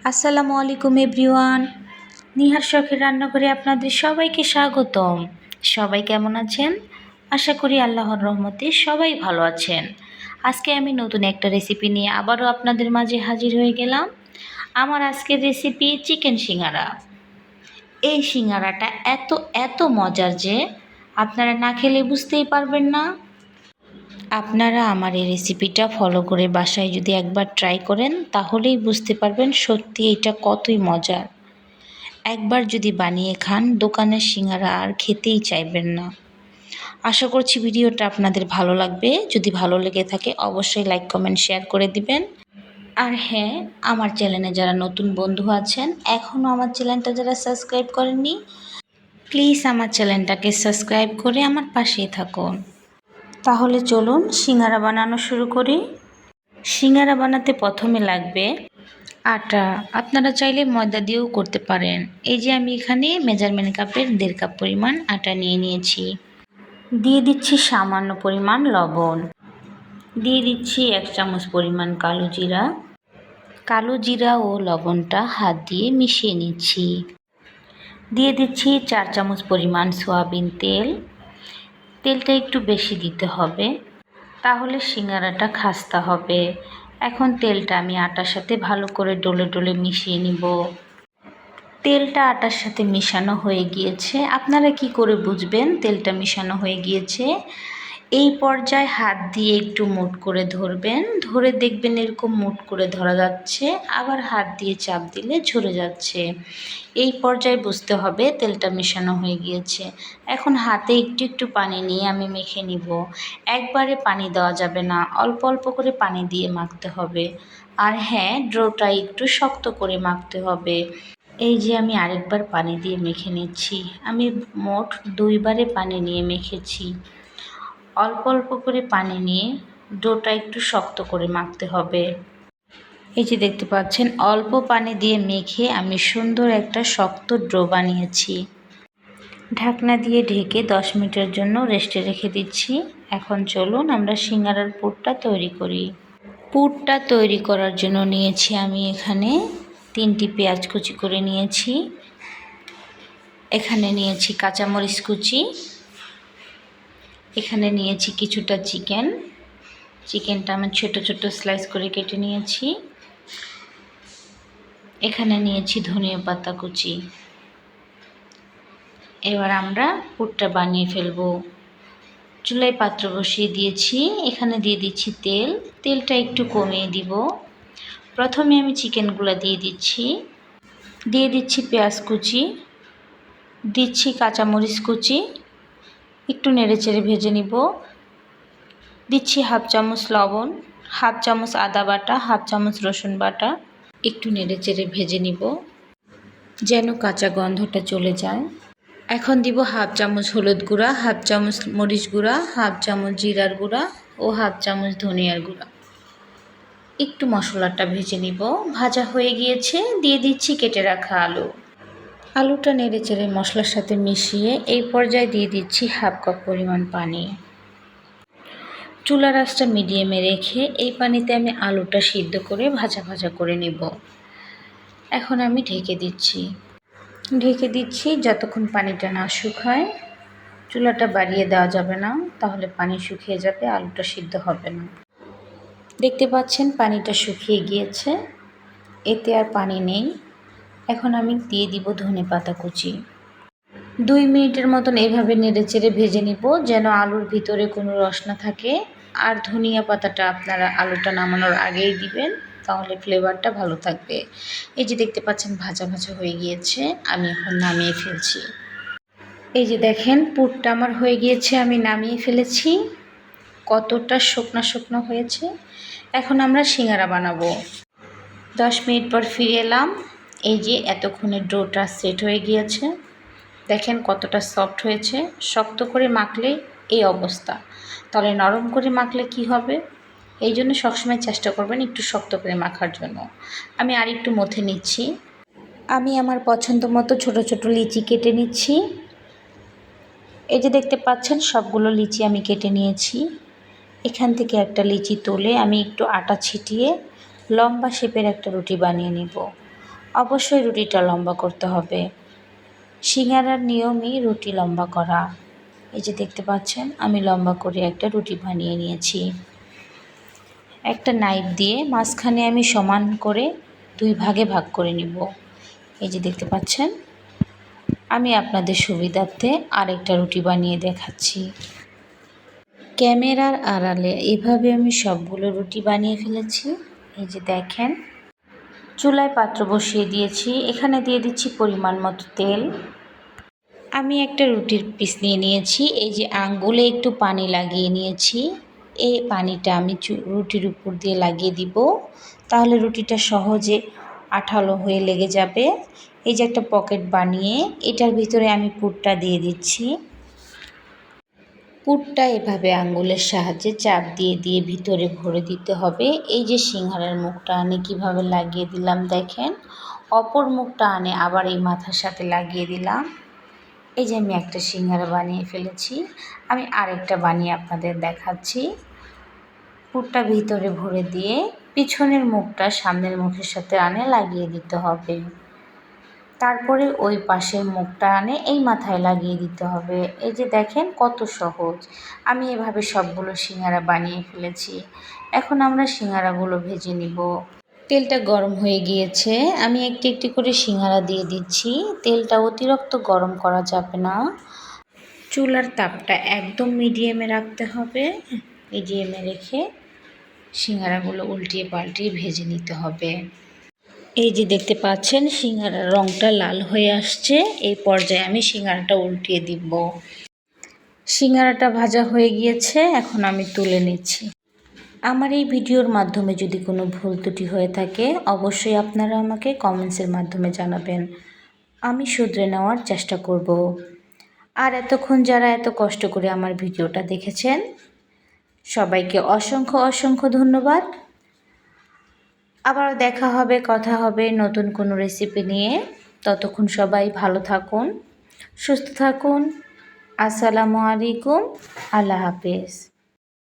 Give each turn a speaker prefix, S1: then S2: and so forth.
S1: আসসালামু আলাইকুম এভরিওয়ান। নিহার শখের রান্নাঘরে আপনাদের সবাইকে স্বাগতম। সবাই কেমন আছেন? আশা করি আল্লাহর রহমতে সবাই ভালো আছেন। আজকে আমি নতুন একটা রেসিপি নিয়ে আবারও আপনাদের মাঝে হাজির হয়ে গেলাম। আমার আজকের রেসিপি চিকেন সিঙ্গারা। এই সিঙ্গারাটা এত এত মজার যে আপনারা না খেলে বুঝতেই পারবেন না। আপনারা আমার এই রেসিপিটা ফলো করে বাসায় যদি একবার ট্রাই করেন তাহলেই বুঝতে পারবেন সত্যি এটা কতই মজার। একবার যদি বানিয়ে খান দোকানের সিঙ্গারা আর খেতেই চাইবেন না। আশা করছি ভিডিওটা আপনাদের ভালো লাগবে। যদি ভালো লেগে থাকে অবশ্যই লাইক কমেন্ট শেয়ার করে দিবেন। আর হ্যাঁ, আমার চ্যানেলে যারা নতুন বন্ধু আছেন এখনও আমার চ্যানেলটা যারা সাবস্ক্রাইব করেননি প্লিজ আমার চ্যানেলটাকে সাবস্ক্রাইব করে আমার পাশেই থাকুন। তাহলে চলুন সিঙ্গারা বানানো শুরু করি। সিঙ্গারা বানাতে প্রথমে লাগবে আটা। আপনারা চাইলে ময়দা দিয়েও করতে পারেন। এই যে আমি এখানে মেজারমেন্ট কাপের 1.5 কাপ পরিমাণ আটা নিয়ে নিয়েছি। দিয়ে দিচ্ছি সামান্য পরিমাণ লবণ। দিয়ে দিচ্ছি 1 চামচ পরিমাণ কালো জিরা। কালো জিরা ও লবণটা হাত দিয়ে মিশিয়ে নিচ্ছি। দিয়ে দিচ্ছি 4 চামচ পরিমাণ সয়াবিন তেল। তেলটা একটু বেশি দিতে হবে, তাহলে সিঙ্গারাটা খাস্তা হবে। এখন তেলটা আমি আটার সাথে ভালো করে ডলে ডলে মিশিয়ে নিব। তেলটা আটার সাথে মিশানো হয়ে গিয়েছে। আপনারা কি করে বুঝবেন তেলটা মিশানো হয়ে গিয়েছে? এই পর্যায়ে হাত দিয়ে একটু মুঠ করে ধরবেন, ধরে দেখবেন এরকম মুঠ করে ধরা যাচ্ছে, আবার হাত দিয়ে চাপ দিলে ঝরে যাচ্ছে। এই পর্যায়ে বুঝতে হবে তেলটা মেশানো হয়ে গিয়েছে। এখন হাতে একটু একটু পানি নিয়ে আমি মেখে নিব। একবারে পানি দেওয়া যাবে না, অল্প অল্প করে পানি দিয়ে মাখতে হবে। আর হ্যাঁ, ডোটা একটু শক্ত করে মাখতে হবে। এই যে আমি আরেকবার পানি দিয়ে মেখে নিচ্ছি। আমি মোট 2 বারে পানি নিয়ে মেখেছি। অল্প অল্প করে পানি নিয়ে ডোটা একটু শক্ত করে মাখতে হবে। এই যে দেখতে পাচ্ছেন অল্প পানি দিয়ে মেখে আমি সুন্দর একটা শক্ত ডো বানিয়েছি। ঢাকনা দিয়ে ঢেকে 10 মিনিটের জন্য রেস্টে রেখে দিচ্ছি। এখন চলুন আমরা সিঙ্গারার পুরটা তৈরি করি। পুরটা তৈরি করার জন্য নিয়েছি আমি এখানে 3টি পেঁয়াজ কুচি করে নিয়েছি। এখানে নিয়েছি কাঁচামরিচ কুচি। এখানে নিয়েছি কিছুটা চিকেনটা আমি ছোট ছোট স্লাইস করে কেটে নিয়েছি। এখানে নিয়েছি ধনিয়া পাতা কুচি। এবার আমরা পুরটা বানিয়ে ফেলবো। চুলায় পাত্র বসিয়ে দিয়েছি। এখানে দিয়ে দিচ্ছি তেলটা একটু কমিয়ে দিব। প্রথমে আমি চিকেনগুলো দিয়ে দিচ্ছি পেঁয়াজ কুচি, দিচ্ছি কাঁচামরিচ কুচি, একটু নেড়েচেড়ে ভেজে নিব। দিচ্ছি 1/2 চামচ লবণ, 1/2 চামচ আদা বাটা, 1/2 চামচ রসুন বাটা। একটু নেড়েচেড়ে ভেজে নিব যেন কাঁচা গন্ধটা চলে যায়। এখন দিব 1/2 চামচ হলুদ গুঁড়া, 1/2 চামচ মরিচ গুঁড়া, 1/2 চামচ জিরার গুঁড়া ও 1/2 চামচ ধনিয়ার গুঁড়া। একটু মশলাটা ভেজে নিব। ভাজা হয়ে গিয়েছে, দিয়ে দিচ্ছি কেটে রাখা আলুটা নেড়েচেড়ে মশলার সাথে মিশিয়ে এই পর্যায়ে দিয়ে দিচ্ছি 1/2 কাপ পরিমাণ পানি। চুলার আঁচটা মিডিয়ামে রেখে এই পানিতে আমি আলুটা সিদ্ধ করে ভাজা ভাজা করে নেব। এখন আমি ঢেকে দিচ্ছি যতক্ষণ পানিটা না শুকায়। চুলাটা বাড়িয়ে দেওয়া যাবে না, তাহলে পানি শুকিয়ে যাবে, আলুটা সিদ্ধ হবে না। দেখতে পাচ্ছেন পানিটা শুকিয়ে গিয়েছে, এতে আর পানি নেই। এখন আমি দিয়ে দিব ধনেপাতা কুচি। 2 মিনিটের মতন এভাবে নেড়েচেড়ে ভেজে নিব যেন আলুর ভিতরে কোনো রস না থাকে। আর ধনিয়া পাতাটা আপনারা আলুটা নামানোর আগেই দিবেন, তাহলে ফ্লেভারটা ভালো থাকবে। এই যে দেখতে পাচ্ছেন ভাজা ভাজা হয়ে গিয়েছে, আমি এখন নামিয়ে ফেলছি। এই যে দেখেন পুরটা আমার হয়ে গিয়েছে, আমি নামিয়ে ফেলেছি। কতটা শুকনো শুকনো হয়েছে। এখন আমরা সিঙ্গারা বানাবো। 10 মিনিট পর ফিরে এলাম। এই যে এতক্ষণে ডোটা সেট হয়ে গিয়েছে। দেখেন কতটা সফট হয়েছে। শক্ত করে মাখলে এই অবস্থা, তাহলে নরম করে মাখলে কি হবে? এই জন্য সবসময় চেষ্টা করবেন একটু শক্ত করে মাখার জন্য। আমি আর একটু মথে নিচ্ছি। আমি আমার পছন্দ মতো ছোট ছোট লিচি কেটে নিচ্ছি। এই যে দেখতে পাচ্ছেন সবগুলো লিচি আমি কেটে নিয়েছি। এখান থেকে একটা লিচি তুলে আমি একটু আটা ছিটিয়ে লম্বা শেপের একটা রুটি বানিয়ে নিব। অবশ্যই রুটিটা লম্বা করতে হবে। সিঙ্গারার নিয়মই রুটি লম্বা করা। এই যে দেখতে পাচ্ছেন আমি লম্বা করে একটা রুটি বানিয়ে নিয়েছি। একটা নাইফ দিয়ে মাঝখানে আমি সমান করে 2 ভাগে ভাগ করে নিব। এই যে দেখতে পাচ্ছেন আমি আপনাদের সুবিধার্থে আরেকটা রুটি বানিয়ে দেখাচ্ছি। ক্যামেরার আড়ালে এভাবে আমি সবগুলো রুটি বানিয়ে ফেলেছি। এই যে দেখেন, চুলায় পাত্র বসিয়ে দিয়েছি, এখানে দিয়ে দিচ্ছি পরিমাণ মতো তেল। আমি একটা রুটির পিস নিয়ে নিয়েছি, এই যে আঙ্গুলে একটু পানি লাগিয়ে নিয়েছি। এই পানিটা আমি রুটির উপর দিয়ে লাগিয়ে দিব, তাহলে রুটিটা সহজে আঠালো হয়ে লেগে যাবে। এই যে একটা পকেট বানিয়ে এটার ভিতরে আমি পুরটা দিয়ে দিচ্ছি। পুরটা এভাবে আঙ্গুলের সাহায্যে চাপ দিয়ে দিয়ে ভিতরে ভরে দিতে হবে। এই যে সিঙ্গারার মুখটা আনে কিভাবে লাগিয়ে দিলাম দেখেন, অপর মুখটা আনে আবার এই মাথার সাথে লাগিয়ে দিলাম। এই যে আমি একটা সিঙ্গারা বানিয়ে ফেলেছি, আমি আরেকটা বানিয়ে আপনাদের দেখাচ্ছি। পুরটা ভিতরে ভরে দিয়ে পিছনের মুখটা সামনের মুখের সাথে আনে লাগিয়ে দিতে হবে। তারপরে ওই পাশের মুখটা আনে এই মাথায় লাগিয়ে দিতে হবে। এই যে দেখেন কত সহজ। আমি এভাবে সবগুলো সিঙ্গারা বানিয়ে ফেলেছি। এখন আমরা সিঙ্গারাগুলো ভেজে নিব। তেলটা গরম হয়ে গিয়েছে, আমি একটি একটি করে সিঙ্গারা দিয়ে দিচ্ছি। তেলটা অতিরিক্ত গরম করা যাবে না, চুলার তাপটা একদম মিডিয়ামে রাখতে হবে। মিডিয়ামে রেখে সিঙ্গারাগুলো উল্টিয়ে পাল্টিয়ে ভেজে নিতে হবে। এই যে দেখতে পাচ্ছেন সিঙ্গারার রঙটা লাল হয়ে আসছে, এই পর্যায়ে আমি সিঙ্গারাটা উল্টিয়ে দিব। সিঙ্গারাটা ভাজা হয়ে গিয়েছে, এখন আমি তুলে নিচ্ছি। আমার এই ভিডিওর মাধ্যমে যদি কোনো ভুল ত্রুটি হয়ে থাকে অবশ্যই আপনারা আমাকে কমেন্টসের মাধ্যমে জানাবেন, আমি শুধরে নেওয়ার চেষ্টা করব। আর এতক্ষণ যারা এত কষ্ট করে আমার ভিডিওটা দেখেছেন সবাইকে অসংখ্য অসংখ্য ধন্যবাদ। আবারও দেখা হবে, কথা হবে নতুন কোনো রেসিপি নিয়ে। ততক্ষণ সবাই ভালো থাকুন, সুস্থ থাকুন। আসসালামু আলাইকুম, আল্লাহ হাফেজ।